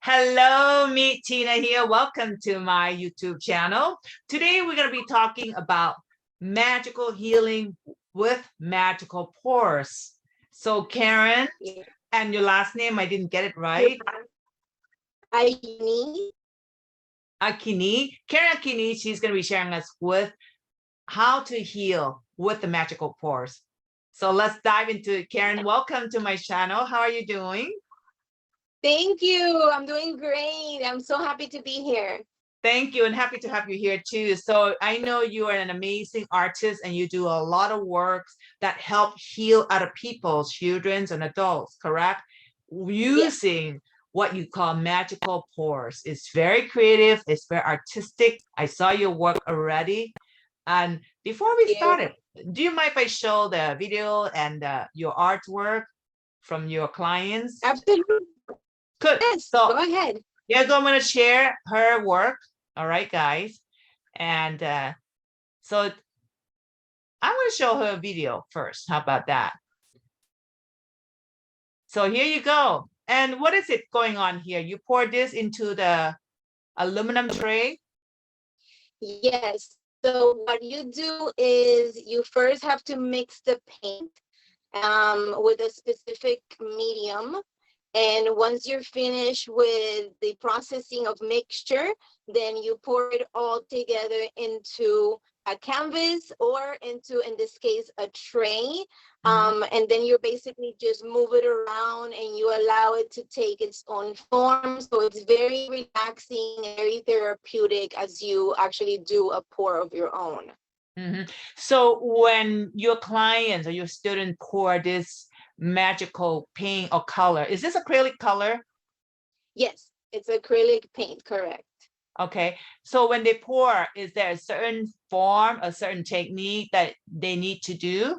Hello, Meettina here. Welcome to my YouTube channel. Today we're going to be talking about magical healing with magical pores. So Karin, and your last name, I didn't get it right. Ayuni. Karin Ayuni, she's going to be sharing us with how to heal with the magical pores. So let's dive into it. Karin, welcome to my channel. How are you doing? Thank you. I'm doing great. I'm so happy to be here. Thank you, and happy to have you here too. So I know you are an amazing artist and you do a lot of works that help heal other people, children and adults, correct? Using what you call magical pores. It's very creative, it's very artistic. I saw your work already. And before we started, do you mind if I show the video and your artwork from your clients? Absolutely. Good. Yes, so go ahead. Yeah, so I'm going to share her work. All right, guys. And so I'm going to show her a video first. How about that? So here you go. And what is it going on here? You pour this into the aluminum tray? Yes. So what you do is you first have to mix the paint with a specific medium. And once you're finished with the processing of mixture, then you pour it all together into a canvas or into, in this case, a tray. And then you basically just move it around and you allow it to take its own form. So it's very relaxing, very therapeutic as you actually do a pour of your own. So when your clients or your student pour this magical paint or color, is this acrylic color? Yes, it's acrylic paint, correct. Okay, so when they pour, is there a certain form, a certain technique that they need to do?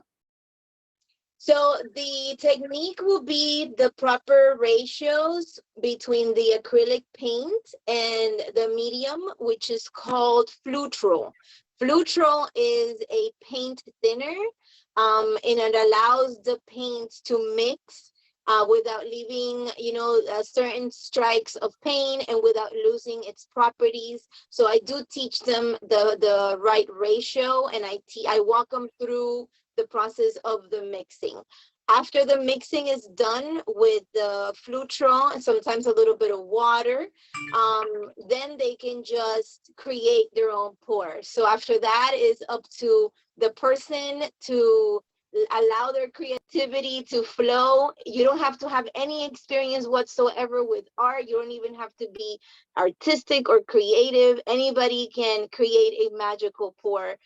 So the technique will be the proper ratios between the acrylic paint and the medium, which is called fluidart. Fluidart is a paint thinner, and it allows the paint to mix without leaving, certain strikes of paint and without losing its properties. So I do teach them the right ratio, and I walk them through the process of the mixing. After the mixing is done with the fluidart and sometimes a little bit of water, then they can just create their own pour. So after that is up to the person to allow their creativity to flow. You don't have to have any experience whatsoever with art. You don't even have to be artistic or creative. Anybody can create a magical pour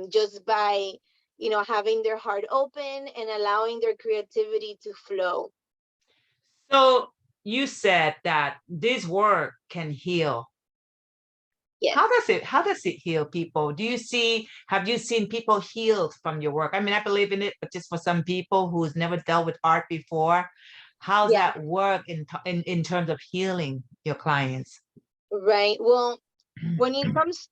just by having their heart open and allowing their creativity to flow. So you said that this work can heal. Yes. How does it heal people? Have you seen people healed from your work? I mean, I believe in it, but just for some people who's never dealt with art before, how's that work in terms of healing your clients? Right. Well, when it comes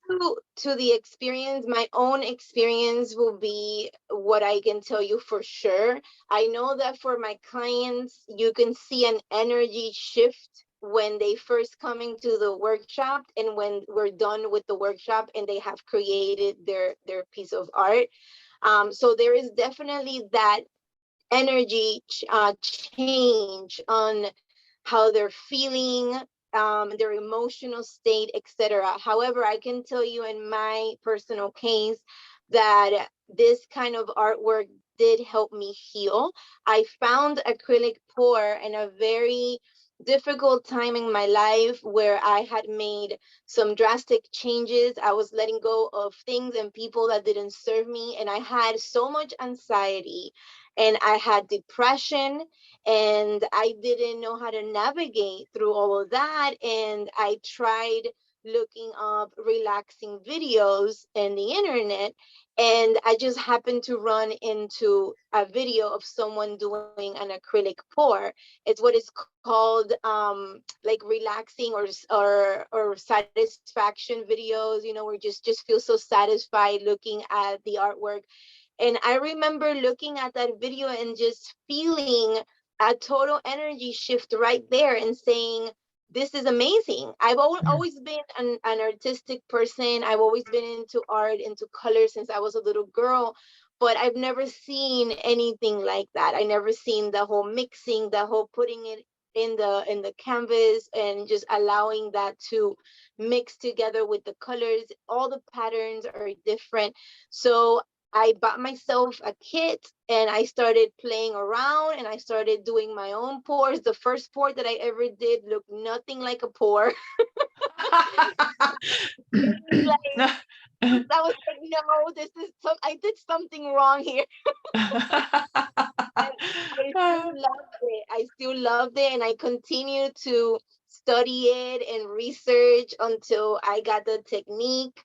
to the experience, my own experience will be what I can tell you for sure. I know that for my clients, you can see an energy shift when they first come into the workshop and when we're done with the workshop and they have created their piece of art. So there is definitely that energy change on how they're feeling, their emotional state, etc. However, I can tell you in my personal case that this kind of artwork did help me heal. I found acrylicpour in a very difficult time in my life where I had made some drastic changes. I was letting go of things and people that didn't serve me, and I had so much anxiety and I had depression and I didn't know how to navigate through all of that. And I tried looking up relaxing videos in the internet, and I just happened to run into a video of someone doing an acrylic pour. It's what is called like relaxing or satisfaction videos, where just feel so satisfied looking at the artwork. And I remember looking at that video and just feeling a total energy shift right there and saying, this is amazing. I've always been an artistic person. I've always been into art, into color since I was a little girl, but I've never seen anything like that. I never seen the whole mixing, the whole putting it in the canvas and just allowing that to mix together with the colors. All the patterns are different. So I bought myself a kit and I started playing around and I started doing my own pours. The first pour that I ever did looked nothing like a pour. Like, I was like, no, I did something wrong here. And I still loved it. I still loved it, and I continued to study it and research until I got the technique.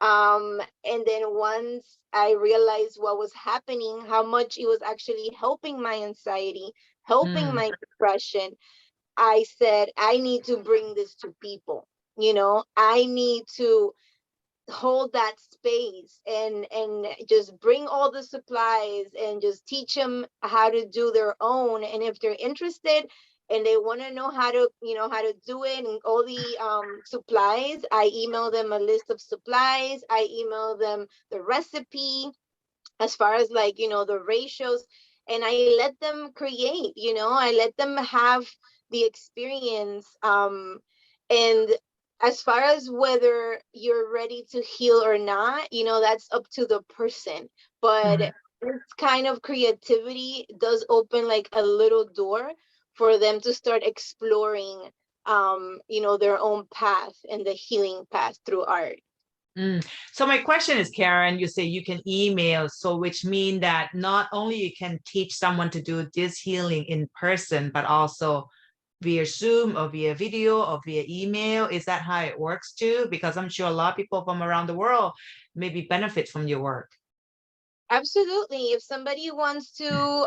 And then once I realized what was happening, how much it was actually helping my anxiety, helping my depression, I said, I need to bring this to people. I need to hold that space and just bring all the supplies and just teach them how to do their own. And if they're interested and they want to know how to do it and all the supplies, I email them a list of supplies. I email them the recipe as far as the ratios, and I let them create. I let them have the experience. And as far as whether you're ready to heal or not, that's up to the person. But this kind of creativity does open like a little door for them to start exploring their own path and the healing path through art. So my question is, Karin, you say you can email, so which mean that not only you can teach someone to do this healing in person, but also via Zoom or via video or via email. Is that how it works too? Because I'm sure a lot of people from around the world maybe benefit from your work. Absolutely. If somebody wants to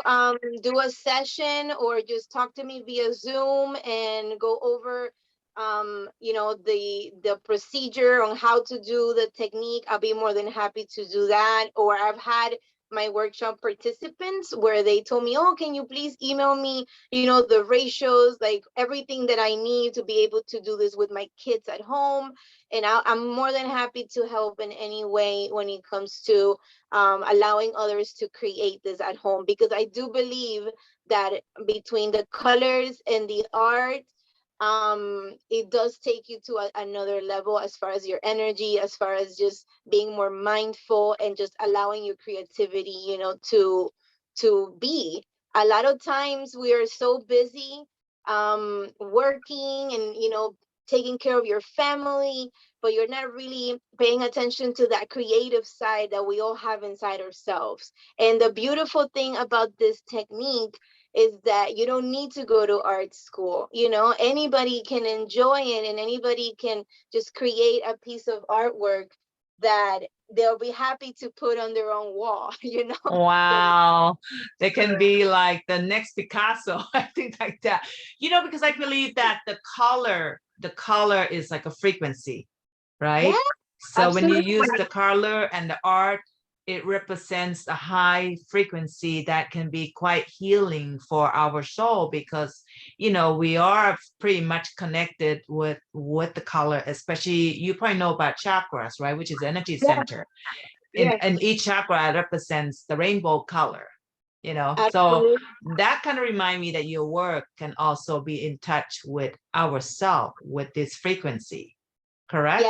do a session or just talk to me via Zoom and go over the procedure on how to do the technique, I'll be more than happy to do that. Or I've had my workshop participants where they told me, oh, can you please email me the ratios, like everything that I need to be able to do this with my kids at home. And I'm more than happy to help in any way when it comes to allowing others to create this at home, because I do believe that between the colors and the art, it does take you to another level as far as your energy, as far as just being more mindful and just allowing your creativity, to be. A lot of times we are so busy working and, taking care of your family, but you're not really paying attention to that creative side that we all have inside ourselves. And the beautiful thing about this technique is that you don't need to go to art school. Anybody can enjoy it, and anybody can just create a piece of artwork that they'll be happy to put on their own wall. Wow, they can be like the next Picasso. I think like that, because I believe that the color is like a frequency, right? Yeah, So absolutely. when you use the color and the art, it represents a high frequency that can be quite healing for our soul, because we are pretty much connected with the color. Especially, you probably know about chakras, right, which is energy center. Yes. And each chakra represents the rainbow color. So Absolutely. that kind of remind me that your work can also be in touch with ourself, with this frequency, correct?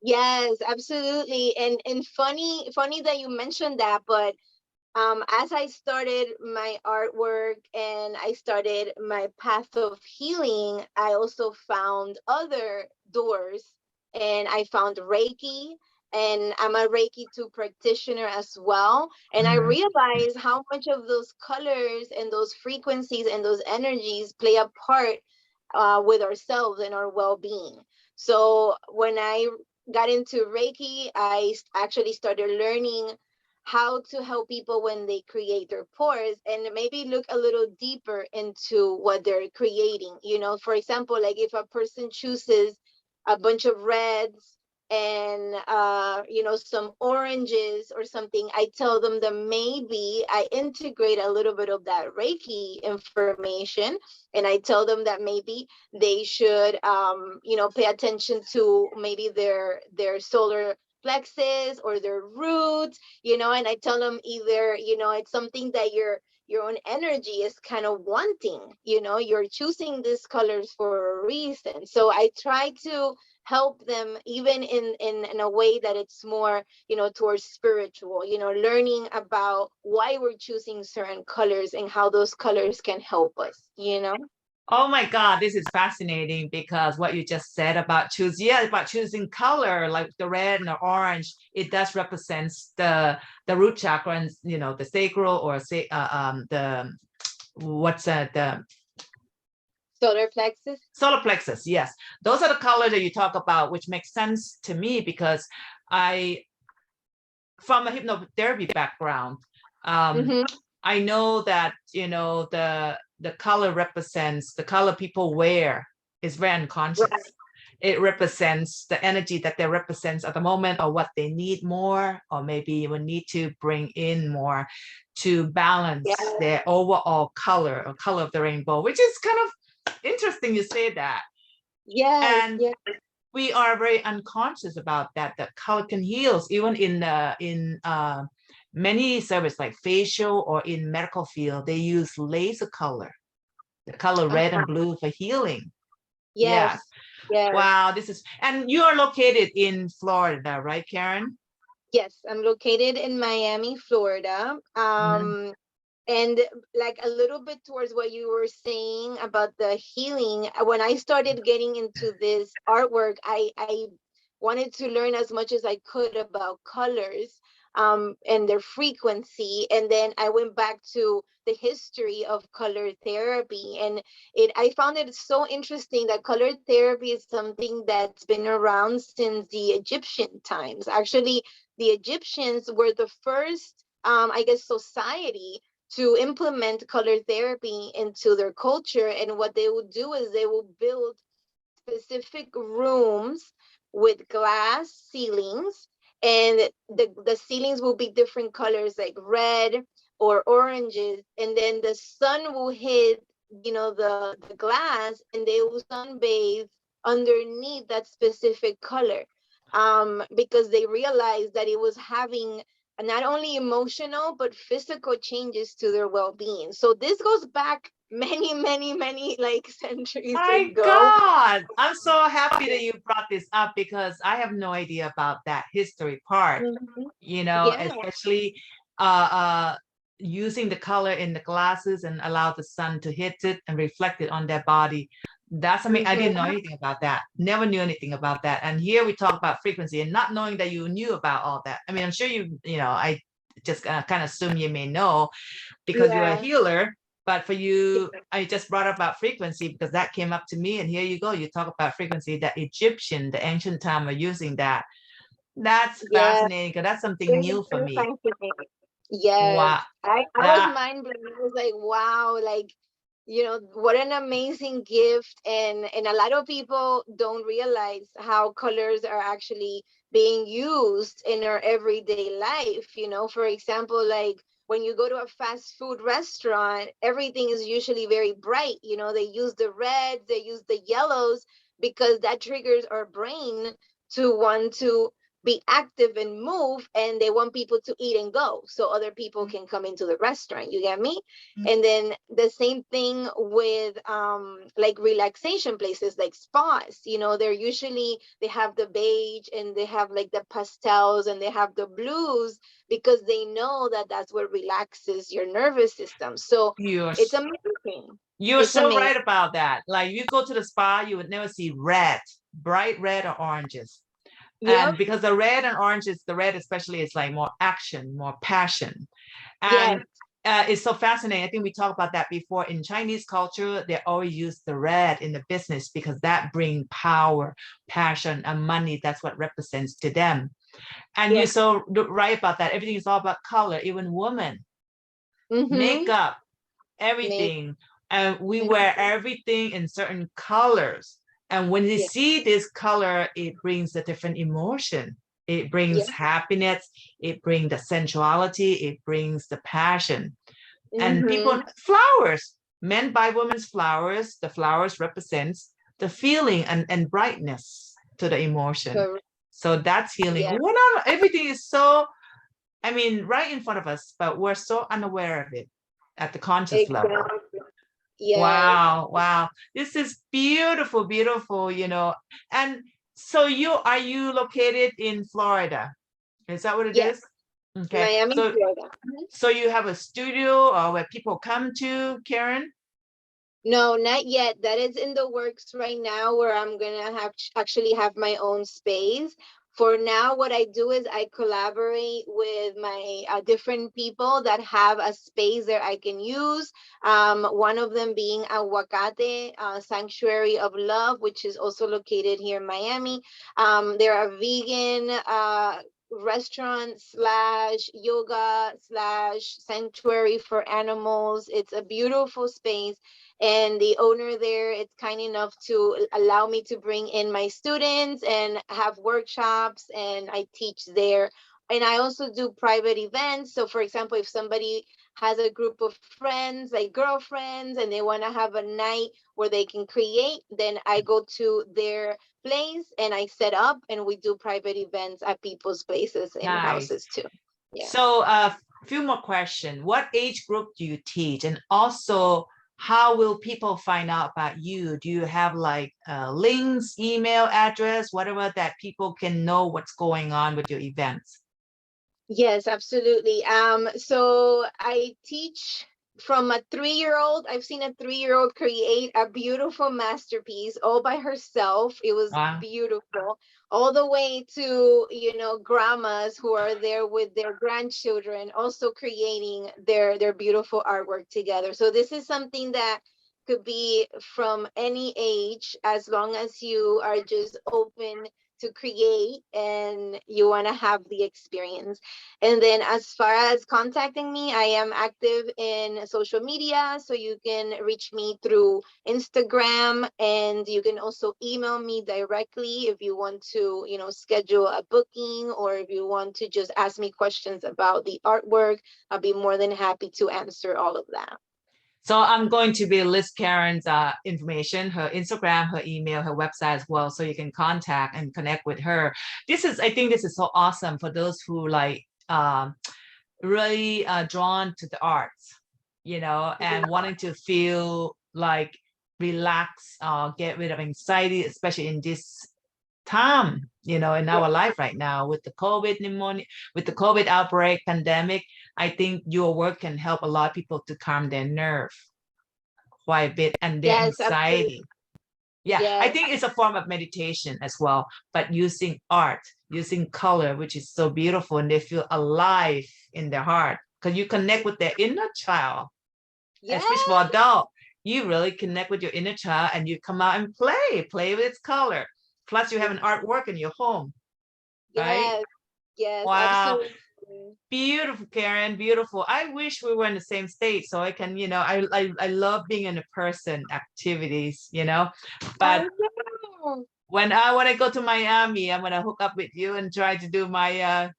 Yes, absolutely. And funny that you mentioned that, but as I started my artwork and I started my path of healing, I also found other doors, and I found Reiki, and I'm a Reiki 2 practitioner as well. And I realized how much of those colors and those frequencies and those energies play a part with ourselves and our well-being. So when I got into Reiki, I actually started learning how to help people when they create their pours, and maybe look a little deeper into what they're creating. For example, like if a person chooses a bunch of reds and some oranges or something, I tell them that maybe I integrate a little bit of that Reiki information, and I tell them that maybe they should pay attention to maybe their solar plexus or their roots, and I tell them either it's something that your own energy is kind of wanting, you're choosing these colors for a reason. So I try to help them even in a way that it's more towards spiritual, learning about why we're choosing certain colors and how those colors can help us. Oh my God, this is fascinating, because what you just said about choosing color, like the red and the orange, it does represents the root chakra, and the sacral, or say the solar plexus. Yes, those are the colors that you talk about, which makes sense to me, because from a hypnotherapy background, I know that the color represents the color people wear is very unconscious. Right. It represents the energy that they represents at the moment, or what they need more, or maybe will need to bring in more to balance their overall color, or color of the rainbow, which is kind of interesting you say that. And we are very unconscious about that. The color can heal, even in many services like facial or in medical field, they use laser color, the color red and blue for healing. Yes. Wow, and you are located in Florida, right, Karin? Yes, I'm located in Miami, Florida. And like a little bit towards what you were saying about the healing, when I started getting into this artwork, I wanted to learn as much as I could about colors and their frequency. And then I went back to the history of color therapy. And I found it so interesting that color therapy is something that's been around since the Egyptian times. Actually, the Egyptians were the first, society to implement color therapy into their culture. And what they would do is they will build specific rooms with glass ceilings, and the ceilings will be different colors like red or oranges, and then the sun will hit the glass, and they will sunbathe underneath that specific color, because they realized that it was having not only emotional but physical changes to their well-being. So this goes back many like centuries My ago. God, I'm so happy that you brought this up, because I have no idea about that history part. Especially using the color in the glasses and allow the sun to hit it and reflect it on their body. That's I didn't know anything about that. Never knew anything about that. And here we talk about frequency, and not knowing that you knew about all that. I'm sure I just kind of assume you may know, because you're a healer. But for you, I just brought up about frequency because that came up to me, and here you go. You talk about frequency. That the ancient time, are using that. That's fascinating, because that's something new for me. Yes. Wow. I was mind blown. I was like, wow, like, what an amazing gift. And a lot of people don't realize how colors are actually being used in our everyday life. For example, like when you go to a fast food restaurant, everything is usually very bright. They use the reds, they use the yellows, because that triggers our brain to want to be active and move, and they want people to eat and go so other people can come into the restaurant. You get me? And then the same thing with like relaxation places like spas. They have the beige, and they have like the pastels, and they have the blues, because they know that that's what relaxes your nervous system. So it's amazing. You're so right about that. Like, you go to the spa, you would never see bright red or oranges. And because the red and oranges, the red especially, is like more action, more passion. And it's so fascinating. I think we talked about that before. In Chinese culture, they always use the red in the business, because that brings power, passion, and money. That's what represents to them. And you're so right about that. Everything is all about color, even women. Makeup, everything. And we wear everything in certain colors. And when you Yeah. see this color, it brings a different emotion. It brings happiness. It brings the sensuality. It brings the passion. And people, flowers, men buy women's flowers. The flowers represents the feeling and brightness to the emotion. Correct. So that's healing. Yeah. Everything is so, I mean, right in front of us, but we're so unaware of it at the conscious level. Exactly. Yes. Wow, wow. This is beautiful, beautiful, you know. And so are you located in Florida? Is that what it Yes. is? Okay. Miami, So, Florida. so you have a studio where people come to, Karin? No, not yet. That is in the works right now, where I'm gonna actually have my own space. For now, what I do is I collaborate with my different people that have a space that I can use. One of them being Aguacate Sanctuary of Love, which is also located here in Miami. They're a vegan restaurant slash yoga slash sanctuary for animals. It's a beautiful space, and the owner there, it's kind enough to allow me to bring in my students and have workshops, and I teach there. And I also do private events. So for example, if somebody has a group of friends, like girlfriends, and they want to have a night where they can create, then I go to their place and I set up, and we do private events at people's places and houses too. Yeah. So a few more questions. What age group do you teach? And also, how will people find out about you? Do you have like links, email address, whatever, that people can know what's going on with your events? Yes, absolutely. So I teach from a 3-year-old. I've seen a 3-year-old create a beautiful masterpiece all by herself. It was beautiful. All the way to, you know, grandmas who are there with their grandchildren, also creating their beautiful artwork together. So this is something that could be from any age, as long as you are just open to create and you want to have the experience. And then as far as contacting me, I am active in social media, so you can reach me through Instagram, and you can also email me directly if you want to, you know, schedule a booking, or if you want to just ask me questions about the artwork. I'll be more than happy to answer all of that. So I'm going to be list Karin's information, her Instagram, her email, her website as well, so you can contact and connect with her. I think this is so awesome for those who like really drawn to the arts, you know, and wanting to feel like relax, get rid of anxiety, especially in this time, you know, in our life right now with the COVID pneumonia, with the COVID outbreak, pandemic. I think your work can help a lot of people to calm their nerve quite a bit and their anxiety. Yeah, I think it's a form of meditation as well, but using art, using color, which is so beautiful, and they feel alive in their heart because you connect with their inner child. Especially for adult, you really connect with your inner child and you come out and play with its color. Plus you have an artwork in your home, right? Yes, Wow. absolutely. Beautiful, Karin, beautiful. I wish we were in the same state so I can, you know, I love being in the person activities, you know, but when I go to Miami, I'm gonna hook up with you and try to do my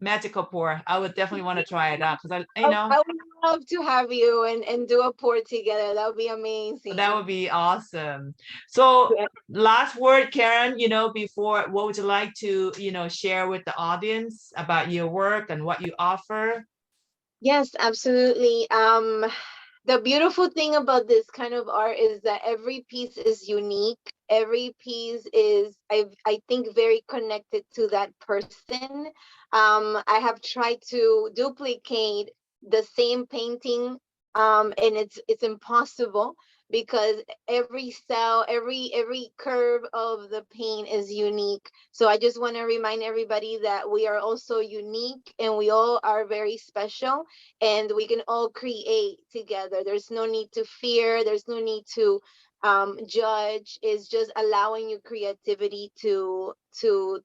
magical pour. I would definitely want to try it out because I would love to have you and do a pour together. That would be amazing. That would be awesome. So last word, Karin, you know, before, what would you like to, you know, share with the audience about your work and what you offer? Yes, absolutely. The beautiful thing about this kind of art is that every piece is unique. Every piece is, I think, very connected to that person. I have tried to duplicate the same painting, and it's impossible, because every cell, every curve of the paint is unique. So I just want to remind everybody that we are also unique, and we all are very special, and we can all create together. There's no need to fear. There's no need to judge. It's just allowing your creativity to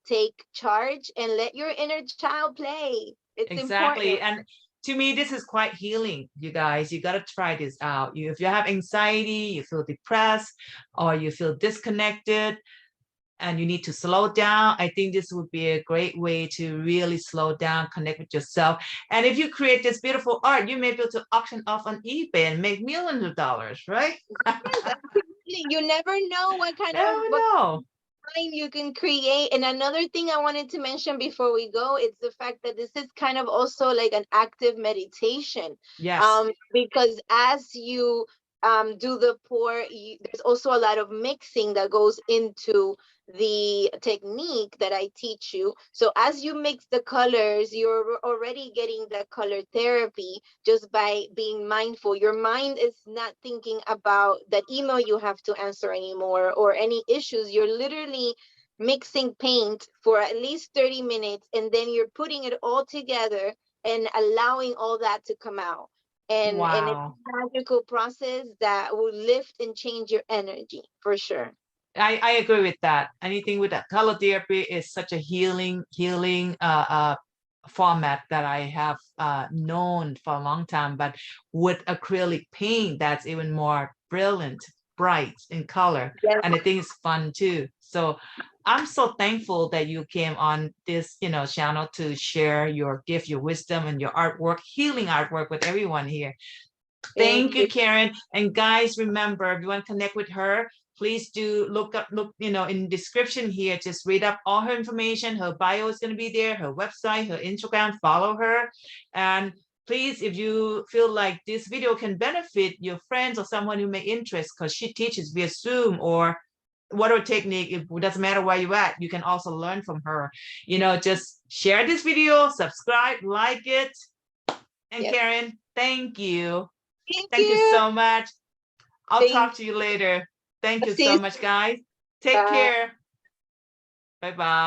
take charge and let your inner child play. It's exactly important. And to me, this is quite healing, you guys. You got to try this out. If you have anxiety, you feel depressed, or you feel disconnected, and you need to slow down, I think this would be a great way to really slow down, connect with yourself. And if you create this beautiful art, you may be able to auction off on eBay and make millions of dollars, right? Yes, absolutely. You never know what kind of Never know. mind you can create. And another thing I wanted to mention before we go is the fact that this is kind of also like an active meditation. Yes. Because as you do the pour, there's also a lot of mixing that goes into the technique that I teach you. So as you mix the colors, you're already getting the color therapy just by being mindful. Your mind is not thinking about that email you have to answer anymore or any issues. You're literally mixing paint for at least 30 minutes, and then you're putting it all together and allowing all that to come out. And it's Wow. a magical process that will lift and change your energy for sure. I agree with that. Anything with that color therapy is such a healing format that I have known for a long time, but with acrylic paint, that's even more brilliant, bright in color. Yeah. And I think it's fun too. So I'm so thankful that you came on this, channel to share your gift, your wisdom, and your artwork, healing artwork with everyone here. Thank you, Karin. And guys, remember, if you want to connect with her, please do look, in description here, just read up all her information. Her bio is going to be there, her website, her Instagram, follow her. And please, if you feel like this video can benefit your friends or someone who may interest, because she teaches via Zoom or whatever technique, it doesn't matter where you're at, you can also learn from her. Just share this video, subscribe, like it. And Yes. Karin, thank you. Thank Thank you you. so much. I'll Thank talk to you later. Thank you See so you much, guys. Take Bye. care. Bye-bye.